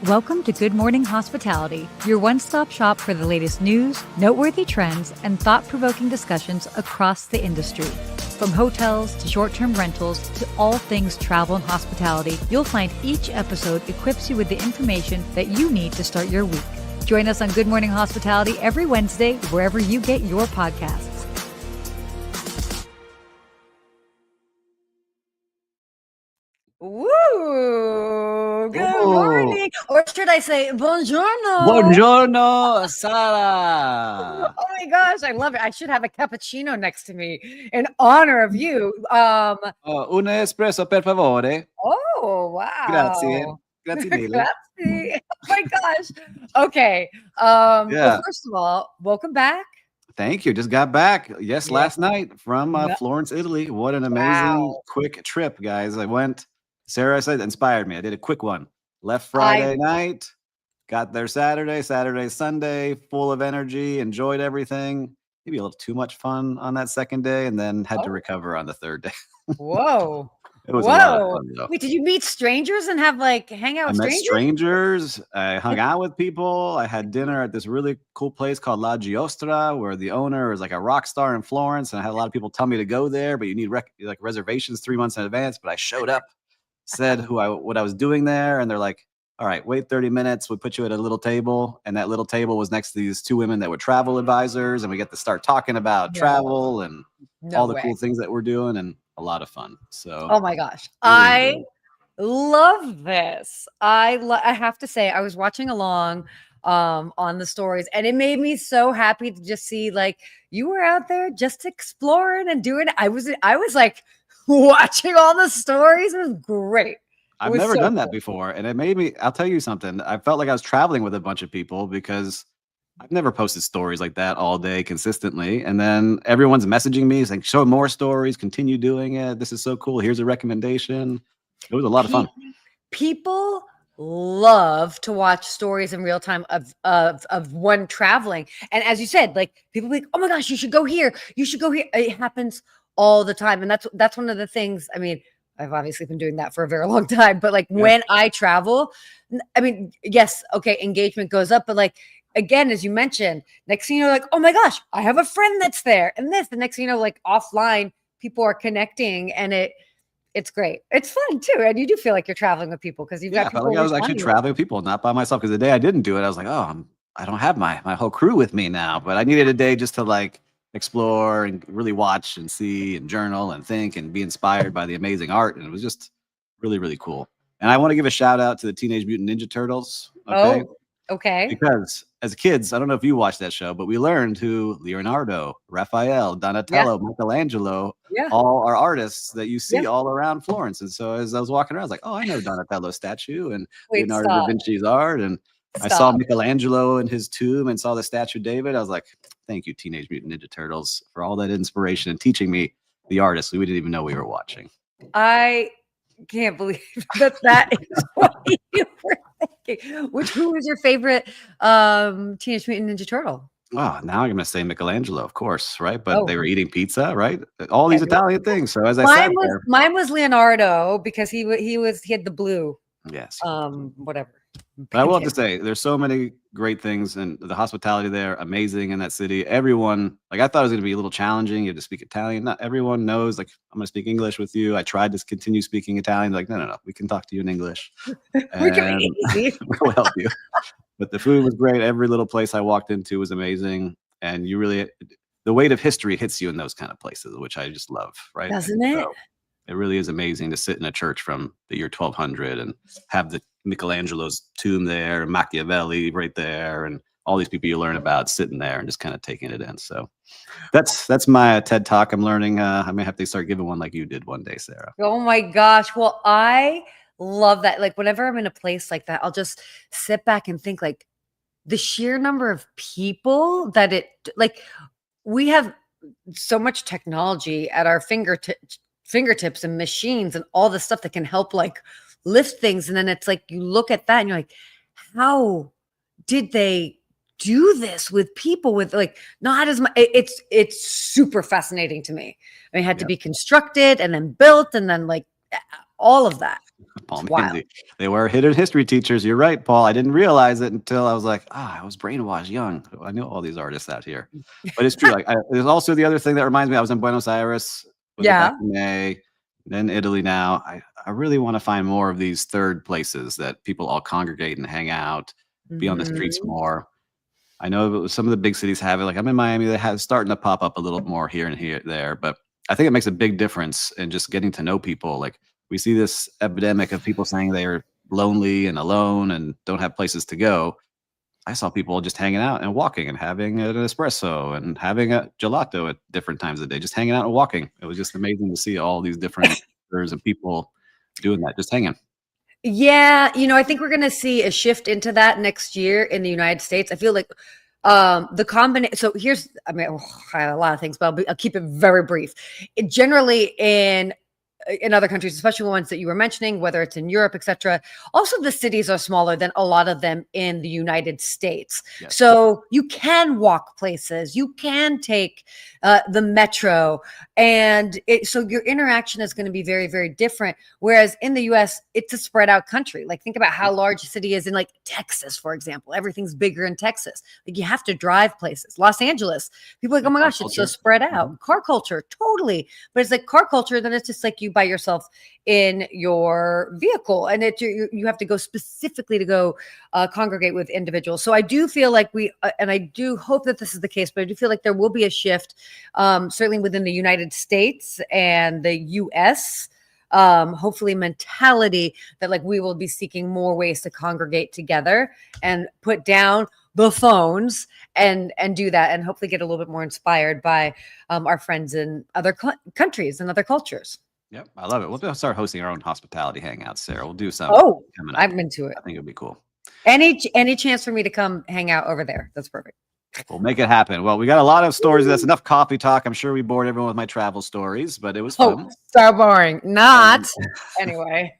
Welcome to Good Morning Hospitality, your one-stop shop for the latest news, noteworthy trends, and thought-provoking discussions across the industry. From hotels to short-term rentals to all things travel and hospitality, you'll find each episode equips you with the information that you need to start your week. Join us on Good Morning Hospitality every Wednesday, wherever you get your podcasts. Woo! Good morning. Or should I say buongiorno? Buongiorno, Sara. Oh my gosh, I love it. I should have a cappuccino next to me in honor of you. Un espresso, per favore. Oh, wow. Grazie. Grazie mille. Grazie. Oh my gosh. Okay. Well, first of all, welcome back. Thank you. Just got back. Yes, last night from Florence, Italy. What an amazing quick trip, guys. Sarah said, inspired me. I did a quick one. Left Friday night, got there Saturday, Sunday, full of energy, enjoyed everything. Maybe a little too much fun on that second day, and then had to recover on the third day. Whoa. It was a lot of fun, though. Wait, did you meet strangers and have hang out with strangers? I met strangers. I hung out with people. I had dinner at this really cool place called La Giostra, where the owner is like a rock star in Florence. And I had a lot of people tell me to go there, but you need reservations 3 months in advance. But I showed up, said what I was doing there, and they're like, all right, wait 30 minutes. We'll put you at a little table. And that little table was next to these two women that were travel advisors. And we get to start talking about travel and all the cool things that we're doing, and a lot of fun. So, oh my gosh, I love this. I have to say, I was watching along on the stories, and it made me so happy to just see you were out there just exploring and doing it. I was like watching all the stories. It was great. I've never done that before, and it made me, I'll tell you something. I felt like I was traveling with a bunch of people because I've never posted stories like that all day consistently. And then everyone's messaging me saying, show more stories, continue doing it. This is so cool. Here's a recommendation. It was a lot of fun. People love to watch stories in real time of one traveling. And as you said, people like, oh my gosh, you should go here. You should go here. It happens all the time. And that's one of the things. I mean, I've obviously been doing that for a very long time, but when I travel, I mean, yes, okay, engagement goes up, but again, as you mentioned, next thing you know, oh my gosh, I have a friend that's there, and the next thing you know, offline, people are connecting, and it's great. It's fun too, and you do feel like you're traveling with people because you've got people. I felt like I was actually traveling with people, not by myself. Because the day I didn't do it, I was like, oh, I don't have my whole crew with me now. But I needed a day just to explore and really watch and see and journal and think and be inspired by the amazing art, and it was just really, really cool. And I want to give a shout out to the Teenage Mutant Ninja Turtles. Okay. Oh, okay. Because as kids, I don't know if you watched that show, but we learned who Leonardo, Raphael, Donatello, Michelangelo, all are artists that you see all around Florence. And so as I was walking around, I was like, oh, I know Donatello's statue and Leonardo da Vinci's art. And I saw Michelangelo in his tomb and saw the statue of David. I was like, thank you, Teenage Mutant Ninja Turtles, for all that inspiration and teaching me the artists we didn't even know we were watching. I can't believe that is what you were thinking. Who was your favorite Teenage Mutant Ninja Turtle? Oh, now I'm going to say Michelangelo, of course, right? But they were eating pizza, right? All these Italian things. So as I said, mine was Leonardo because he had the blue. Yes. Whatever. But I will have to say, there's so many great things, and the hospitality there, amazing in that city. Everyone, I thought it was going to be a little challenging. You had to speak Italian. Not everyone knows, I'm going to speak English with you. I tried to continue speaking Italian. No, we can talk to you in English. We can be easy. We'll help you. But the food was great. Every little place I walked into was amazing. And the weight of history hits you in those kind of places, which I just love, right? Doesn't it? So it really is amazing to sit in a church from the year 1200 and have the Michelangelo's tomb there, and Machiavelli right there, and all these people you learn about sitting there and just kind of taking it in. So that's my TED Talk. I'm learning. I may have to start giving one like you did one day, Sarah. Oh my gosh. Well, I love that. Whenever I'm in a place like that, I'll just sit back and think the sheer number of people that we have so much technology at our fingertips and machines and all the stuff that can help lift things. And then it's you look at that and you're like, how did they do this with people with not as much? It's super fascinating to me. I mean, it had to be constructed and then built and then all of that. Paul It's wild. Manzi. They were hidden history teachers. You're right, Paul. I didn't realize it until I was like, I was brainwashed young. I knew all these artists out here. But it's true. Like, there's also the other thing that reminds me. I was in Buenos Aires, was it back Yeah. in May, then Italy now. I really want to find more of these third places that people all congregate and hang out, be on the streets Mhm. more. I know some of the big cities have it. Like I'm in Miami, they have starting to pop up a little more here and here there. But I think it makes a big difference in just getting to know people. Like we see this epidemic of people saying they're lonely and alone and don't have places to go. I saw people just hanging out and walking and having an espresso and having a gelato at different times of the day, just hanging out and walking. It was just amazing to see all these different cultures and people doing that, just hanging. Yeah, I think we're gonna see a shift into that next year in the United States. I feel like the combination. So here's, I mean, I have a lot of things, but I'll keep it very brief. Generally, in other countries, especially the ones that you were mentioning, whether it's in Europe, etc. Also, the cities are smaller than a lot of them in the United States. Yes. So you can walk places, you can take the metro, and so your interaction is going to be very, very different. Whereas in the US, it's a spread out country. Like think about how large a city is in like Texas, for example. Everything's bigger in Texas. Like you have to drive places. Los Angeles, people are like, oh my Car gosh, it's so culture. spread out. Car culture, totally. But it's like car culture, then it's just like you by yourself in your vehicle, and you have to go specifically to go congregate with individuals. So I do feel like and I do hope that this is the case, but I do feel like there will be a shift, certainly within the United States and the US. Hopefully mentality that like we will be seeking more ways to congregate together and put down the phones and do that, and hopefully get a little bit more inspired by our friends in other countries and other cultures. Yep, I love it. We'll start hosting our own hospitality hangouts, Sarah. We'll do some Oh, coming up. I'm into it. I think it'll be cool. Any chance for me to come hang out over there? That's perfect. We'll make it happen. Well, we got a lot of stories. That's enough coffee talk. I'm sure we bored everyone with my travel stories, but it was fun. Oh, so boring. Not anyway.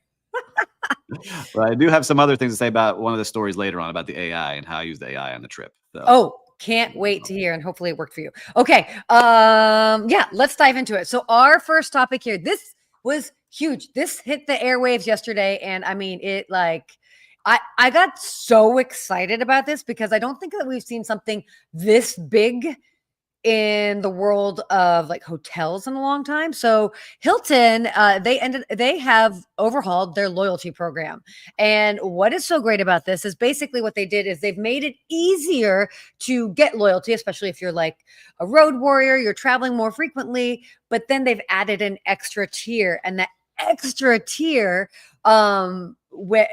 But I do have some other things to say about one of the stories later on about the AI and how I used AI on the trip. So. Oh, can't wait to hear, and hopefully it worked for you. Okay. Yeah, let's dive into it. So our first topic here, this was huge. This hit the airwaves yesterday, and I mean it like I got so excited about this because I don't think that we've seen something this big in the world of like hotels in a long time. So Hilton, they have overhauled their loyalty program. And what is so great about this is basically what they did is they've made it easier to get loyalty, especially if you're like a road warrior, you're traveling more frequently, but then they've added an extra tier, and that extra tier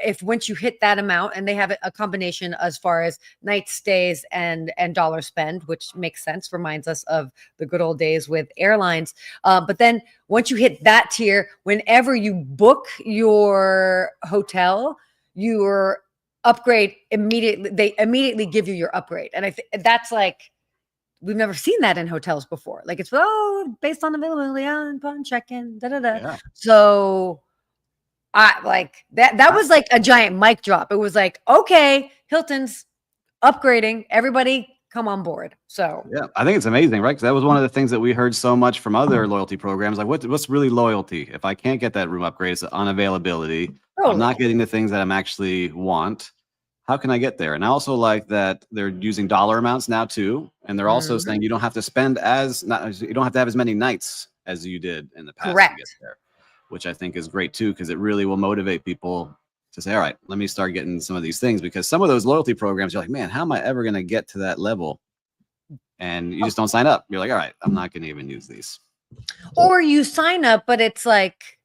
if once you hit that amount, and they have a combination as far as night stays and dollar spend, which makes sense, reminds us of the good old days with airlines. But then once you hit that tier, whenever you book your hotel, your upgrade they immediately give you your upgrade. And that's like, we've never seen that in hotels before. Like it's based on availability upon check-in, Yeah. So I like that was like a giant mic drop. It was like, okay, Hilton's upgrading. Everybody come on board. So Yeah, I think it's amazing, right? Because that was one of the things that we heard so much from other loyalty programs. Like, what's really loyalty? If I can't get that room upgrade, it's unavailability. I'm not getting the things that I'm actually want. How can I get there? And I also like that they're using dollar amounts now too, and they're also saying you don't have to spend you don't have to have as many nights as you did in the past to get there, which I think is great too, because it really will motivate people to say, all right, let me start getting some of these things, because some of those loyalty programs, you're like, man, how am I ever going to get to that level? And you just don't sign up. You're like, all right, I'm not going to even use these. Or you sign up, but it's like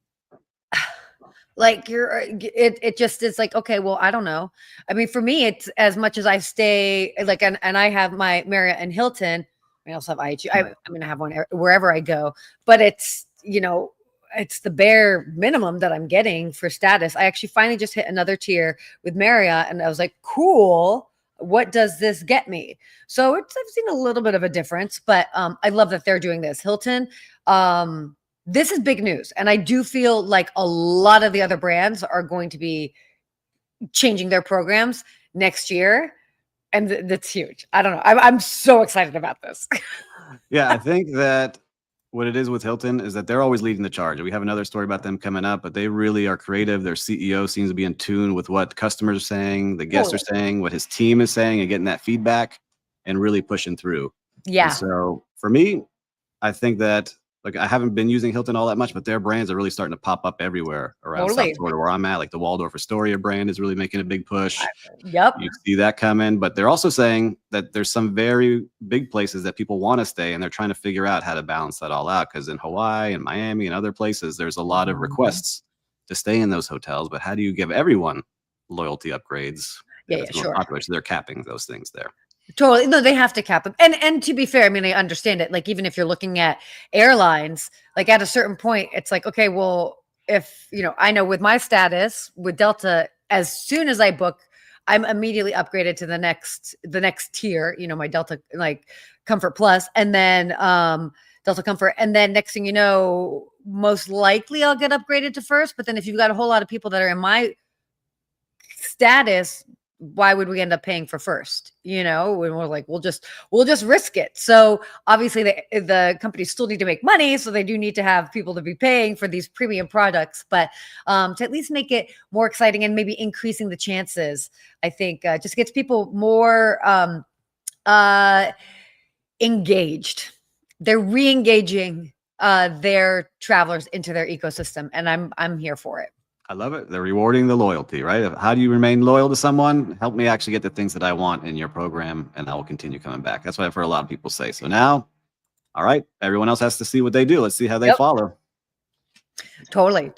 it just is like, okay, well, I don't know. I mean, for me, it's as much as I stay like, and I have my Marriott and Hilton. I also have IHG. I'm going to have one wherever I go, but it's, it's the bare minimum that I'm getting for status. I actually finally just hit another tier with Marriott, and I was like, cool. What does this get me? So I've seen a little bit of a difference, but I love that they're doing this. Hilton, this is big news. And I do feel like a lot of the other brands are going to be changing their programs next year. And that's huge. I don't know. I'm so excited about this. Yeah, I think that what it is with Hilton is that they're always leading the charge. We have another story about them coming up, but they really are creative. Their CEO seems to be in tune with what customers are saying, the guests are saying, what his team is saying, and getting that feedback and really pushing through. Yeah. And so for me, I think that like I haven't been using Hilton all that much, but their brands are really starting to pop up everywhere around South Florida where I'm at. Like the Waldorf Astoria brand is really making a big push. Yep. You see that coming, but they're also saying that there's some very big places that people want to stay, and they're trying to figure out how to balance that all out. Because in Hawaii and Miami and other places, there's a lot of requests to stay in those hotels, but how do you give everyone loyalty upgrades? Yeah, sure. Popular, so they're capping those things there. Totally. No, they have to cap them. And to be fair, I mean, I understand it. Like, even if you're looking at airlines, like at a certain point, it's like, okay, well, if, I know with my status with Delta, as soon as I book, I'm immediately upgraded to the next tier, my Delta like Comfort Plus, and then Delta Comfort. And then next thing you know, most likely I'll get upgraded to first. But then if you've got a whole lot of people that are in my status, why would we end up paying for first? When we're like, we'll just risk it. So obviously the companies still need to make money. So they do need to have people to be paying for these premium products, but to at least make it more exciting and maybe increasing the chances, I think just gets people more engaged. They're re-engaging their travelers into their ecosystem. And I'm here for it. I love it. They're rewarding the loyalty, right? How do you remain loyal to someone? Help me actually get the things that I want in your program, and I will continue coming back. That's what I've heard a lot of people say. So now, all right, everyone else has to see what they do. Let's see how they follow. Totally.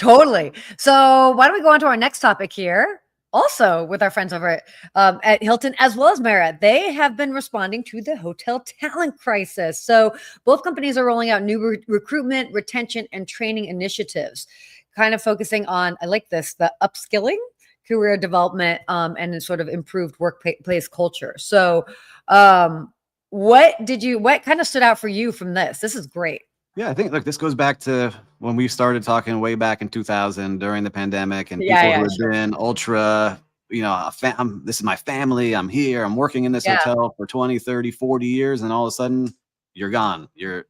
So why don't we go on to our next topic here? Also with our friends over at Hilton as well as Marriott, they have been responding to the hotel talent crisis. So both companies are rolling out new recruitment, retention, and training initiatives, kind of focusing on, I like this, the upskilling, career development, and sort of improved workplace culture. So what kind of stood out for you from this? This is great. Yeah, I think this goes back to when we started talking way back in 2000 during the pandemic, and people who had been ultra, this is my family, I'm here, I'm working in this hotel for 20, 30, 40 years, and all of a sudden you're gone, you're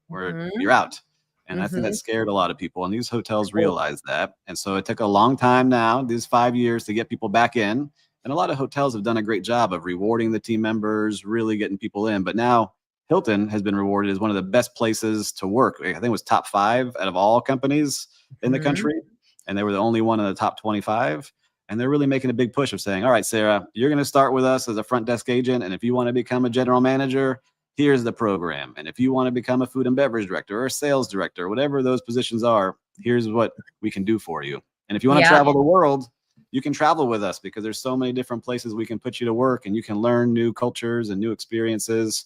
out. And I think that scared a lot of people, and these hotels realized that. And so it took a long time now, these 5 years, to get people back in. And a lot of hotels have done a great job of rewarding the team members, really getting people in. But now Hilton has been rewarded as one of the best places to work. I think it was top 5 out of all companies in the country. And they were the only one in the top 25. And they're really making a big push of saying, all right, Sarah, you're going to start with us as a front desk agent. And if you want to become a general manager, here's the program. And if you want to become a food and beverage director or a sales director, whatever those positions are, here's what we can do for you. And if you want to travel the world, you can travel with us, because there's so many different places we can put you to work, and you can learn new cultures and new experiences.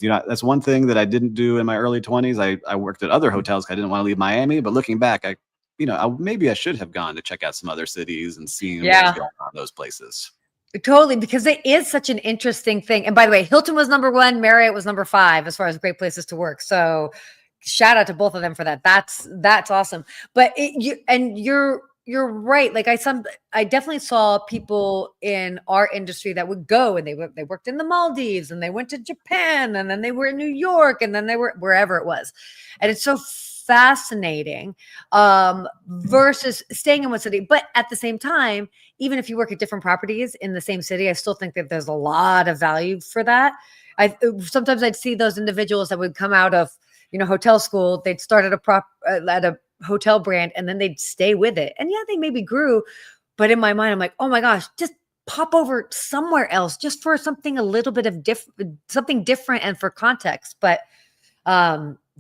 That's one thing that I didn't do in my early 20s. I worked at other hotels. I didn't want to leave Miami, but looking back, maybe I should have gone to check out some other cities and seen what was going on in those places. Totally, because it is such an interesting thing. And by the way, Hilton was number 1, Marriott was number 5 as far as great places to work. So shout out to both of them for that. That's awesome. But you're right. Like I definitely saw people in our industry that would go and they worked in the Maldives, and they went to Japan, and then they were in New York, and then they were wherever it was. And it's so fascinating versus staying in one city. But at the same time, even if you work at different properties in the same city, I still think that there's a lot of value for that. Sometimes I'd see those individuals that would come out of, hotel school. They'd start at a hotel brand, and then they'd stay with it. And they maybe grew, but in my mind, I'm like, oh my gosh, just pop over somewhere else just for something a little bit of something different and for context. But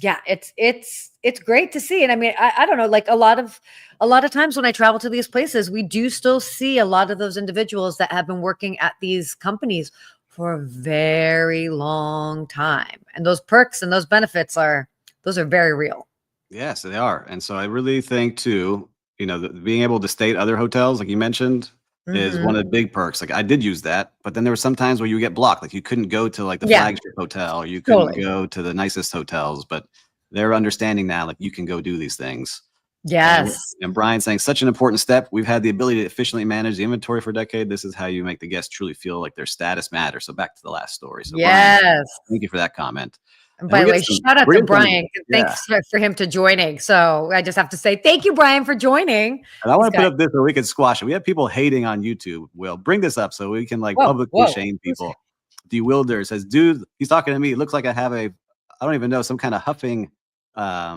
it's great to see. And I mean, I don't know, like a lot of times when I travel to these places, we do still see a lot of those individuals that have been working at these companies for a very long time. And those perks and those benefits are very real. Yes, they are. And so I really think too, being able to stay at other hotels, like you mentioned, is one of the big perks. Like I did use that, but then there were some times where you get blocked. Like you couldn't go to like the flagship hotel, or you couldn't go to the nicest hotels, but they're understanding now, like you can go do these things. Yes. And Brian's saying such an important step. We've had the ability to efficiently manage the inventory for a decade. This is how you make the guests truly feel like their status matters. So back to the last story. So yes, Brian, thank you for that comment. And And by we the get way, some, shout out we to get some, Brian. yeah. Thanks for him to joining. So I just have to say thank you, Brian, for joining. And I These want to put guys. up this so we can squash it. We have people hating on YouTube. Will bring this up so we can like Whoa, publicly whoa. shame people. Dewilder says, dude, he's talking to me. It looks like I have I don't even know, some kind of huffing, what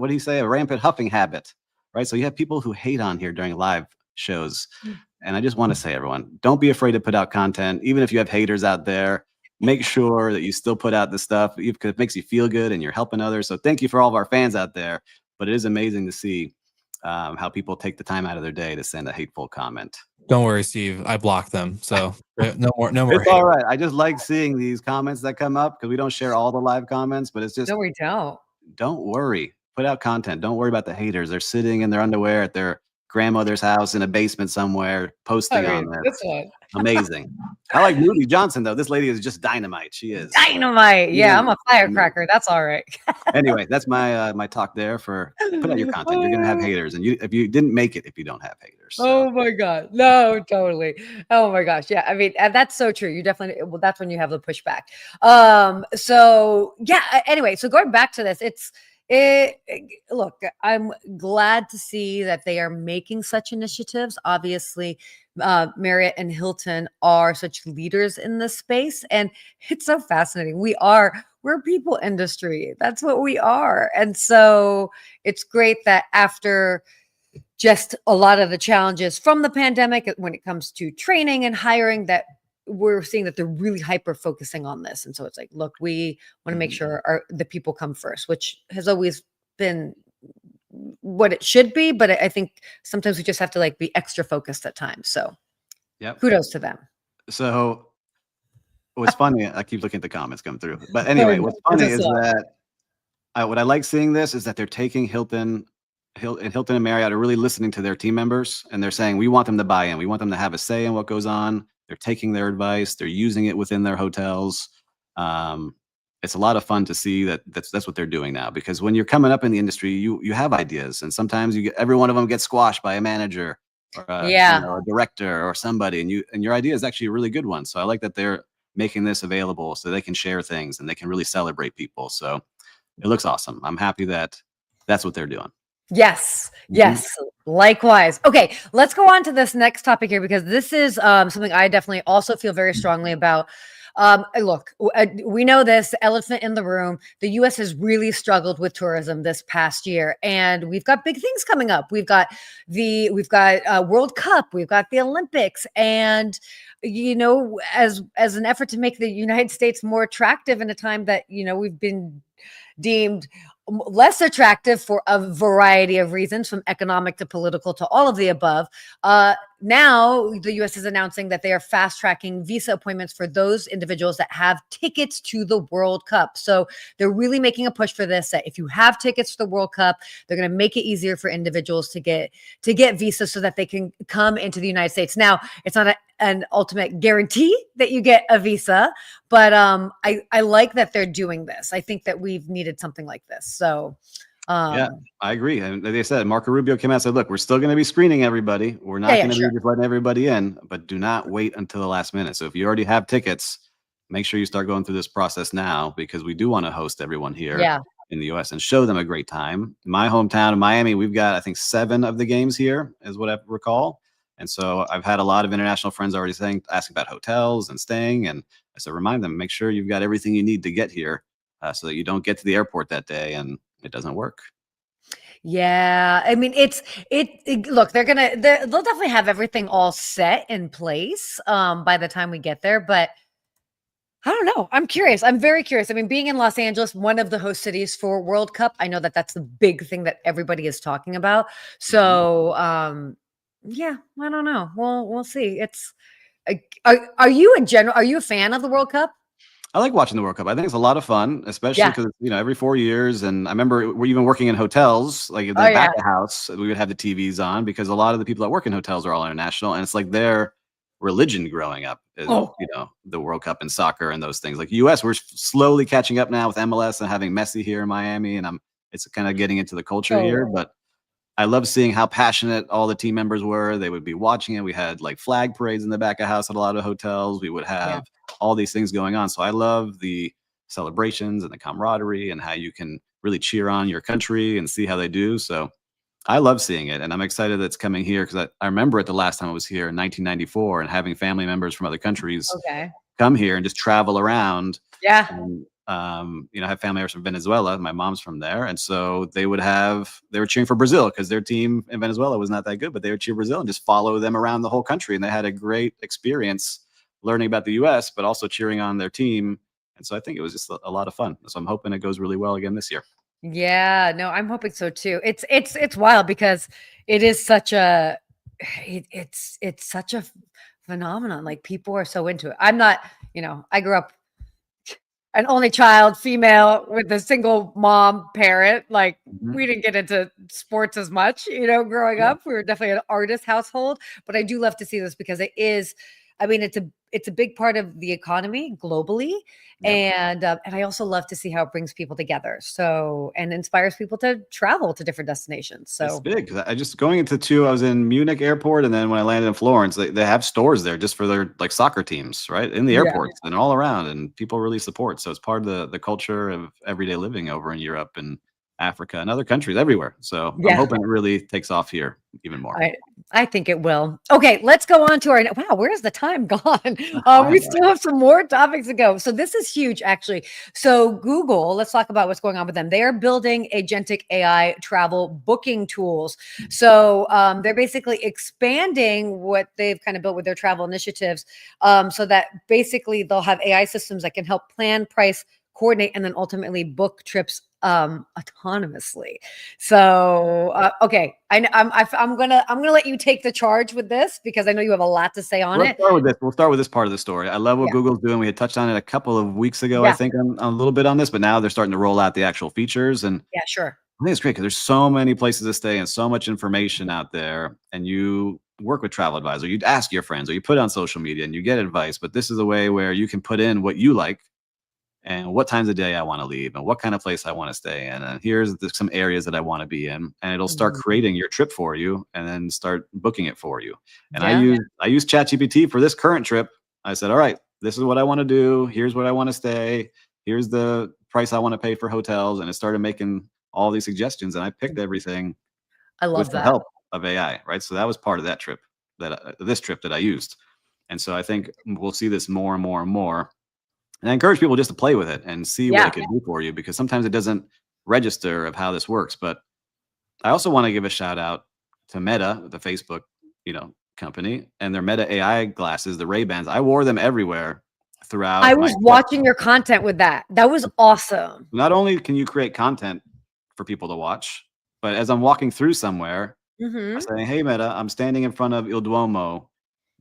do you say? A rampant huffing habit, right? So you have people who hate on here during live shows. And I just want to say, everyone, don't be afraid to put out content. Even if you have haters out there, make sure that you still put out the stuff because it makes you feel good and you're helping others. So thank you for all of our fans out there. But it is amazing to see how people take the time out of their day to send a hateful comment. Don't worry, Steve. I blocked them. So no more. It's all right. I just like seeing these comments that come up because we don't share all the live comments, but it's just, No, we don't. don't worry. Put out content. Don't worry about the haters. They're sitting in their underwear at their grandmother's house in a basement somewhere posting on there. This one. Amazing. I like Moody Johnson, though. This lady is just dynamite. She is. Dynamite. Yeah, I'm a firecracker. That's all right. Anyway, that's my my talk there for put out your content. You're gonna have haters, and if you didn't make it if you don't have haters. So. Oh my God. No, totally. Oh my gosh. Yeah. I mean, that's so true. You definitely, well, that's when you have the pushback. So yeah, anyway, so going back to this, look, I'm glad to see that they are making such initiatives. Obviously, Marriott and Hilton are such leaders in this space, and it's so fascinating. We're people industry. That's what we are. And so it's great that after just a lot of the challenges from the pandemic when it comes to training and hiring, that we're seeing that they're really hyper focusing on this. And so it's like, look, we want to make sure the people come first, which has always been what it should be. But I think sometimes we just have to like be extra focused at times. So kudos to them. So what's funny, I keep looking at the comments come through. But anyway, what's funny is that what I like seeing this is that they're taking Hilton and Marriott are really listening to their team members, and they're saying, we want them to buy in. We want them to have a say in what goes on. They're taking their advice. They're using it within their hotels. It's a lot of fun to see that's what they're doing now, because when you're coming up in the industry, you have ideas, and sometimes every one of them gets squashed by a manager or a director or somebody, and your idea is actually a really good one. So I like that they're making this available so they can share things and they can really celebrate people. So it looks awesome. I'm happy that that's what they're doing. Yes. Likewise. Okay, let's go on to this next topic here, because this is something I definitely also feel very strongly about. Look, we know this elephant in the room. The U.S. has really struggled with tourism this past year, and we've got big things coming up. We've got World Cup, we've got the Olympics, and as an effort to make the United States more attractive in a time that we've been deemed less attractive for a variety of reasons, from economic to political to all of the above. Now the U.S. is announcing that they are fast tracking visa appointments for those individuals that have tickets to the World Cup. So they're really making a push for this, that if you have tickets to the World Cup, they're going to make it easier for individuals to get visas so that they can come into the United States. Now, it's not an ultimate guarantee that you get a visa, but I like that they're doing this. I think that we've needed something like this. So yeah, I agree. And they said, Marco Rubio came out and said, look, we're still going to be screening everybody. We're not going to be just letting everybody in, but do not wait until the last minute. So if you already have tickets, make sure you start going through this process now, because we do want to host everyone here in the US and show them a great time. In my hometown of Miami, we've got, I think, 7 of the games here is what I recall. And so I've had a lot of international friends already asking about hotels and staying. And I said, remind them, make sure you've got everything you need to get here so that you don't get to the airport that day and it doesn't work. Yeah, I mean, look, they'll definitely have everything all set in place by the time we get there, but I don't know. I'm curious. I'm very curious. I mean, being in Los Angeles, one of the host cities for World Cup, I know that that's the big thing that everybody is talking about. So, yeah, I don't know. We'll see. Are you a fan of the World Cup? I like watching the World Cup. I think it's a lot of fun, especially because every 4 years. And I remember we're even working in hotels, like in the back of the house, we would have the TVs on, because a lot of the people that work in hotels are all international, and it's like their religion growing up is the World Cup and soccer and those things. Like US, we're slowly catching up now with MLS and having Messi here in Miami, and it's kind of getting into the culture here. But I love seeing how passionate all the team members were. They would be watching it. We had like flag parades in the back of house at a lot of hotels. We would have all these things going on. So I love the celebrations and the camaraderie and how you can really cheer on your country and see how they do. So I love seeing it, and I'm excited that it's coming here because I remember it the last time I was here in 1994 and having family members from other countries Okay. come here and just travel around. Yeah. And, I have family members from Venezuela. My mom's from there. And so they were cheering for Brazil because their team in Venezuela was not that good, but they would cheer Brazil and just follow them around the whole country. And they had a great experience learning about the US, but also cheering on their team. And so I think it was just a lot of fun. So I'm hoping it goes really well again this year. Yeah, no, I'm hoping so too. It's wild because it is such a it's such a phenomenon. Like people are so into it. I'm not, I grew up an only child, female with a single mom parent. Like Mhm. we didn't get into sports as much, growing Yeah. up. We were definitely an artist household, but I do love to see this because it is, I mean, it's a big part of the economy globally. Yep. And I also love to see how it brings people together. So, and inspires people to travel to different destinations. It's So big. 'Cause I just going into two, I was in Munich airport, and then when I landed in Florence, they have stores there just for their like soccer teams, right? In the yeah, airports and all around, and people really support. So it's part of the culture of everyday living over in Europe and Africa and other countries everywhere. So I'm yeah. hoping it really takes off here even more. I think it will. Okay, let's go on to our. Wow, where's the time gone? Flying We by. still have some more topics to go. So this is huge, actually. So Google, let's talk about what's going on with them. They are building agentic AI travel booking tools. So they're basically expanding what they've kind of built with their travel initiatives, so that basically they'll have AI systems that can help plan, price, coordinate, and then ultimately book trips autonomously. So okay, I'm gonna let you take the charge with this because I know you have a lot to say on Let's it. start with this. We'll start with this part of the story. I love what Yeah. Google's doing. We had touched on it a couple of weeks ago, I Yeah, think, on a little bit on this, but now they're starting to roll out the actual features. And yeah, sure. I think it's great because there's so many places to stay and so much information out there. And you work with travel advisor, you ask your friends, or you put it on social media and you get advice. But this is a way where you can put in what you like and what times of day I want to leave and what kind of place I want to stay in. And here's some areas that I want to be in. And it'll start Mhm. creating your trip for you and then start booking it for you. And Yeah. I use ChatGPT for this current trip. I said, all right, this is what I want to do. Here's where I want to stay. Here's the price I want to pay for hotels. And it started making all these suggestions. And I picked everything I with love the that. help of AI, right? So that was part of that trip this trip that I used. And so I think we'll see this more and more and more. And I encourage people just to play with it and see what Yeah. it can do for you because sometimes it doesn't register of how this works. But I also want to give a shout out to Meta, the Facebook, company, and their Meta AI glasses, the Ray-Bans. I wore them everywhere I throughout my was trip. watching your content with that. That was awesome. Not only can you create content for people to watch, but as I'm walking through somewhere, I Hmm. say, "Hey Meta, I'm standing in front of Il Duomo.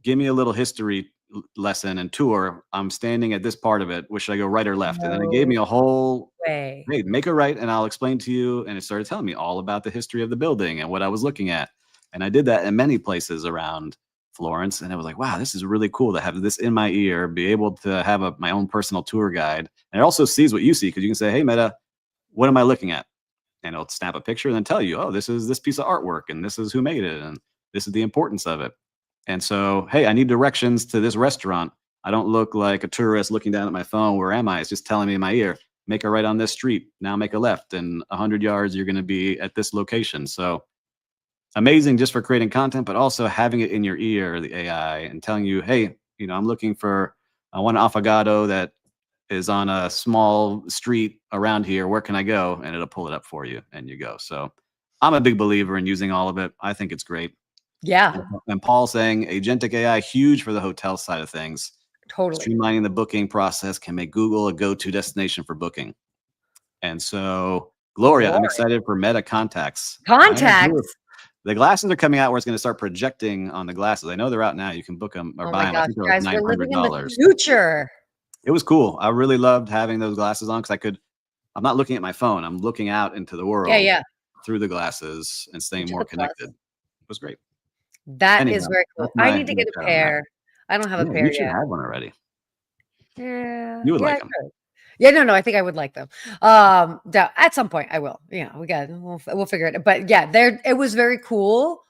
Give me a little history lesson and tour. I'm standing at this part of it. Which should I go right or left?" And then it gave No me a whole, way. "Hey, make a right and I'll explain to you." And it started telling me all about the history of the building and what I was looking at. And I did that in many places around Florence. And I was like, wow, this is really cool to have this in my ear, be able to have my own personal tour guide. And it also sees what you see because you can say, "Hey, Meta, what am I looking at?" And it'll snap a picture and then tell you, "Oh, this is this piece of artwork and this is who made it and this is the importance of it." And so, hey, I need directions to this restaurant. I don't look like a tourist looking down at my phone. Where am I? It's just telling me in my ear, make a right on this street. Now make a left. And 100 yards, you're going to be at this location. So amazing just for creating content, but also having it in your ear, the AI, and telling you, hey, I'm looking for one affogato that is on a small street around here. Where can I go? And it'll pull it up for you and you go. So I'm a big believer in using all of it. I think it's great. Yeah, And Paul saying agentic AI, huge for the hotel side of things. totally. Streamlining the booking process can make Google a go-to destination for booking. And so, Gloria, I'm Glory. excited for Meta Contacts. I agree with Contacts. the glasses are coming out where it's going to start projecting on the glasses. I know they're out now. You can book them or Oh buy my them. I gosh, think they're like guys, we're living in the $900. future. It was cool. I really loved having those glasses on because I'm not looking at my phone. I'm looking out into the Yeah, world yeah. through the glasses and staying Which is more a plus. connected. It was great. That is Anyhow, very cool. that's I my need to get a shout on that. pair. I don't have a Yeah, pair you should yet. have one already. Yeah, You would yeah, like I them. could. Yeah, no, I think I would like them. At some point I will. Yeah, we'll figure it. But yeah, it was very cool.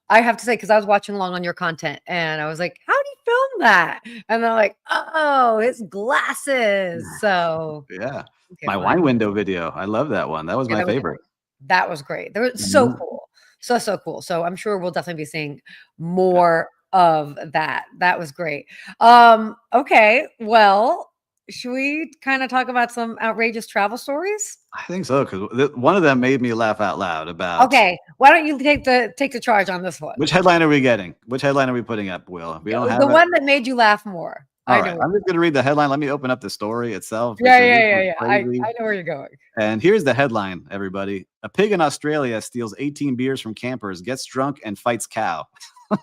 I have to say because I was watching along on your content and I was like, how do you film that? And they're like, oh, his glasses. So Yeah. okay, My wine fine. window video. I love that one. That was Yeah, my that was favorite. great. That was great. They were so Mhm. cool. So cool. So I'm sure we'll definitely be seeing more of that. That was great. Okay. Well, should we kind of talk about some outrageous travel stories? I think so because one of them made me laugh out loud about Okay. Why don't you take the charge on this one? which headline are we getting? Which headline are we putting up, Will? If we don't The have it. one that made you laugh more. All I right. know. I'm just going to read the headline. Let me open up the story itself Yeah, because yeah, this yeah, was yeah. crazy. I know where you're going. And here's the headline, everybody. A pig in Australia steals 18 beers from campers, gets drunk, and fights cow.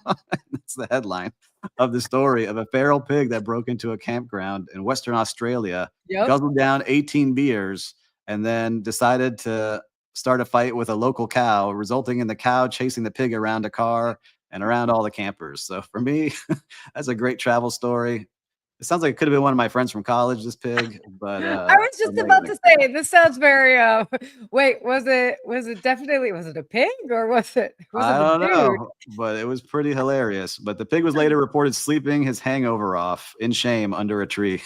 That's the headline of the story of a feral pig that broke into a campground in Western Australia, Yep. guzzled down 18 beers, and then decided to start a fight with a local cow, resulting in the cow chasing the pig around a car and around all the campers. So for me, that's a great travel story. It sounds like it could have been one of my friends from college, this pig, but I was just I'm making about it to clear. say this sounds very wait, was it definitely was it a pig or was I it a don't dude? know, but it was pretty hilarious. But the pig was later reported sleeping his hangover off in shame under a tree.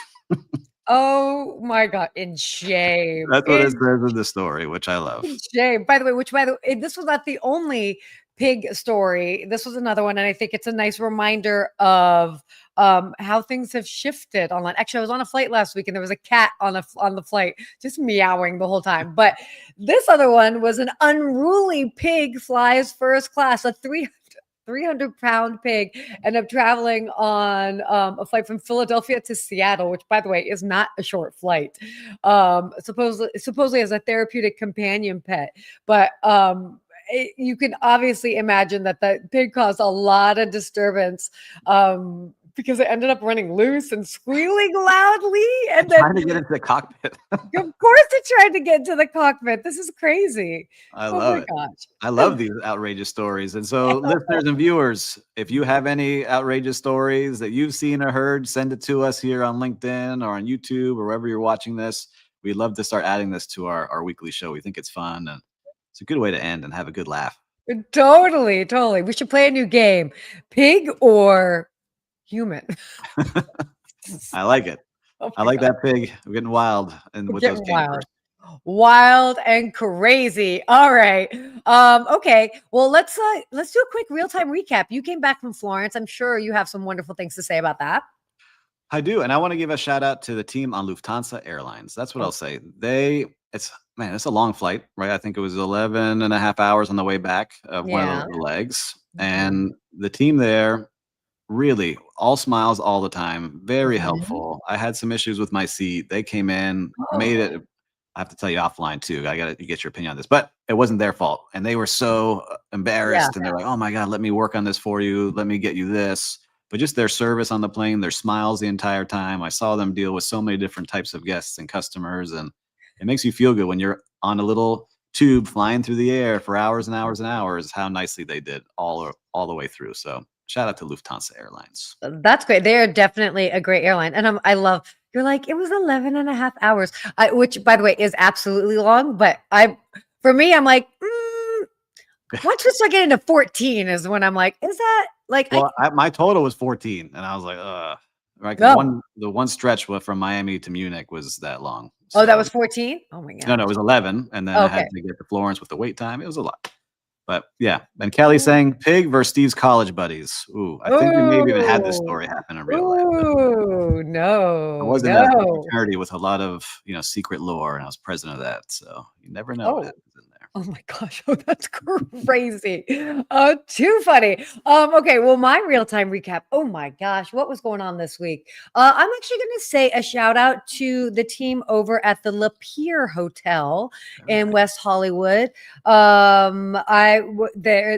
Oh my god, in shame. That's what it says in the story, which I love. In shame. By the way, this was not the only pig story. This was another one, and I think it's a nice reminder of how things have shifted online. Actually, I was on a flight last week and there was a cat on the flight just meowing the whole time. But this other one was an unruly pig flies first class, a 300-pound pig ended up traveling on a flight from Philadelphia to Seattle, which, by the way, is not a short flight. Supposedly as a therapeutic companion pet, but you can obviously imagine that the pig caused a lot of disturbance because it ended up running loose and squealing loudly, and then Trying to get into the cockpit. of course it tried to get into the cockpit. This is crazy. I Oh love my it. gosh. I love these outrageous stories. And so, listeners and viewers, if you have any outrageous stories that you've seen or heard, send it to us here on LinkedIn or on YouTube or wherever you're watching this. We'd love to start adding this to our weekly show. We think it's fun and it's a good way to end and have a good laugh. Totally. We should play a new game. Pig or human? I like it. Oh I my like god. that pig. We're getting wild and We're with those getting campers. wild and crazy. All right. Okay. Well, let's do a quick real-time recap. You came back from Florence. I'm sure you have some wonderful things to say about that. I do. And I want to give a shout out to the team on Lufthansa Airlines. That's what Oh, I'll say. It's a long flight, right? I think it was 11 and a half hours on the way back of one yeah. of the legs. Mhm. And the team there really all smiles all the time, very Mhm. helpful. I had some issues with my seat. They came in, made it. I have to tell you offline too. I got to get your opinion on this, but it wasn't their fault. And they were so Yeah. embarrassed and they're like, oh my God, let me work on this for you. Let me get you this. But just their service on the plane, their smiles the entire time. I saw them deal with so many different types of guests and customers. And it makes you feel good when you're on a little tube flying through the air for hours and hours and hours, how nicely they did all the way through. So shout out to Lufthansa Airlines. That's great. They are definitely a great airline. And I love you're like, it was 11 and a half hours, which by the way is absolutely long. But for me, I'm like, once we start getting to 14 is when I'm like, is that like, Well, my total was 14, and I was like, right? Because no. the one stretch from Miami to Munich was that long. Oh, that So was 14? Oh my no, it gosh. was 11, and then I Okay. had to get to Florence with the wait time. It was a lot. But yeah, and Kelly saying Pig versus Steve's college buddies. Ooh, I think we maybe even had this Oh, story happen in real life. oh, I no, was in a no. fraternity with a lot of secret lore, and I was president of that. So you never know what Oh, happens in there. oh my gosh. Oh, that's crazy. Oh, too funny. Okay, well, my real-time recap. Oh my gosh, what was going on this week? I'm actually gonna say a shout out to the team over at the Lapeer Hotel in West Hollywood. They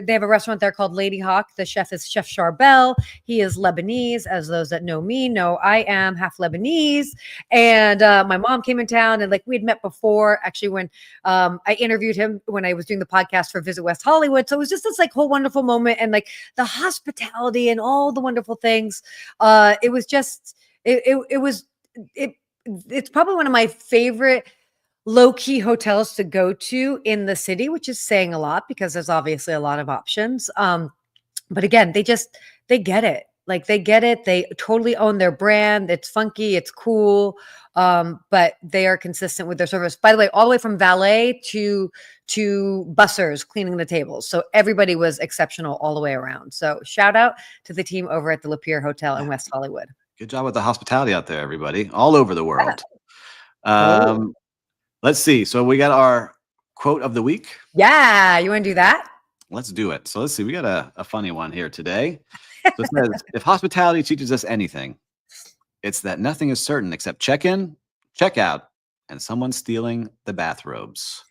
have a restaurant there called Lady Hawk. The chef is Chef Charbel. He is Lebanese, as those that know me know I am half Lebanese. And my mom came in town, and like we had met before, actually, when I interviewed him when I was doing the podcast for Visit West Hollywood. So it was just this like whole wonderful moment, and like the hospitality and all the wonderful things. It was just it's probably one of my favorite low-key hotels to go to in the city, which is saying a lot because there's obviously a lot of options. But again, they get it. Like they get it. They totally own their brand. It's funky. It's cool. But they are consistent with their service. By the way, all the way from valet to bussers cleaning the tables. So everybody was exceptional all the way around. So shout out to the team over at the Lapeer Hotel in West Hollywood. Good job with the hospitality out there, everybody, all over the world. Cool. Let's see. So we got our quote of the week. Yeah, you want to do that? Let's do it. So let's see. We got a funny one here today. So it says, if hospitality teaches us anything, it's that nothing is certain except check-in, check-out, and someone stealing the bathrobes.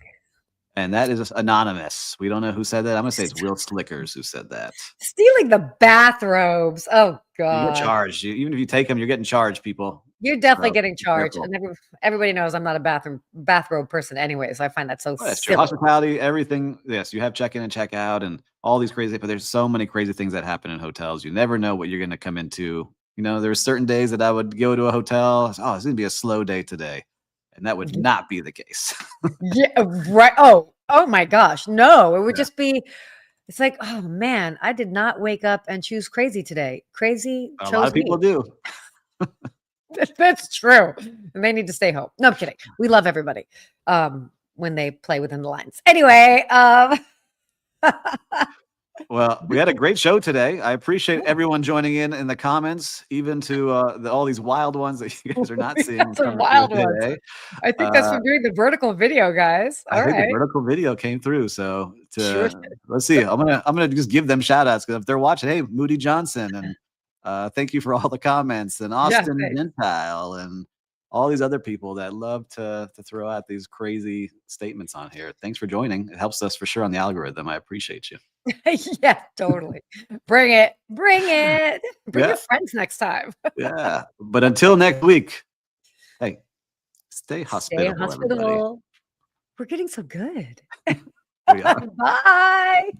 And that is anonymous. We don't know who said that. I'm going to say it's Will Slickers who said that. Stealing the bathrobes. Oh, You God. get charged. Even if you take them, you're getting charged, people. You're definitely So, getting be charged. careful. And everybody knows I'm not a bathrobe person anyway. So I find that so Well, that's true. silly. Hospitality, everything. Yes, you have check-in and check-out and all these crazy, but there's so many crazy things that happen in hotels. You never know what you're going to come into. You know, there's certain days that I would go to a hotel. Oh, it's going to be a slow day today. And that would not be the case. Yeah, right. Oh my gosh. No, it would Yeah. just be, it's like, oh man, I did not wake up and choose crazy today. Crazy A chose lot of people me. do. That's true. And they need to stay home. No, I'm kidding. We love everybody when they play within the lines. Anyway, Well, we had a great show today. I appreciate everyone joining in the comments, even to all these wild ones that you guys are not We seeing got some coming wild through ones. today. I think that's from doing the vertical video, guys. I All think right. the vertical video came through. So Sure let's see. I'm gonna just give them shout outs because if they're watching, hey, Moody Johnson, and thank you for all the comments, and Austin thanks. Gentile, and all these other people that love to throw out these crazy statements on here. Thanks for joining. It helps us for sure on the algorithm. I appreciate you. Yeah, totally. Bring it. Bring it. Bring Yeah. your friends next time. Yeah. But until next week, hey, stay Stay hospitable, everybody. hospitable. We're getting so good. We are. Bye.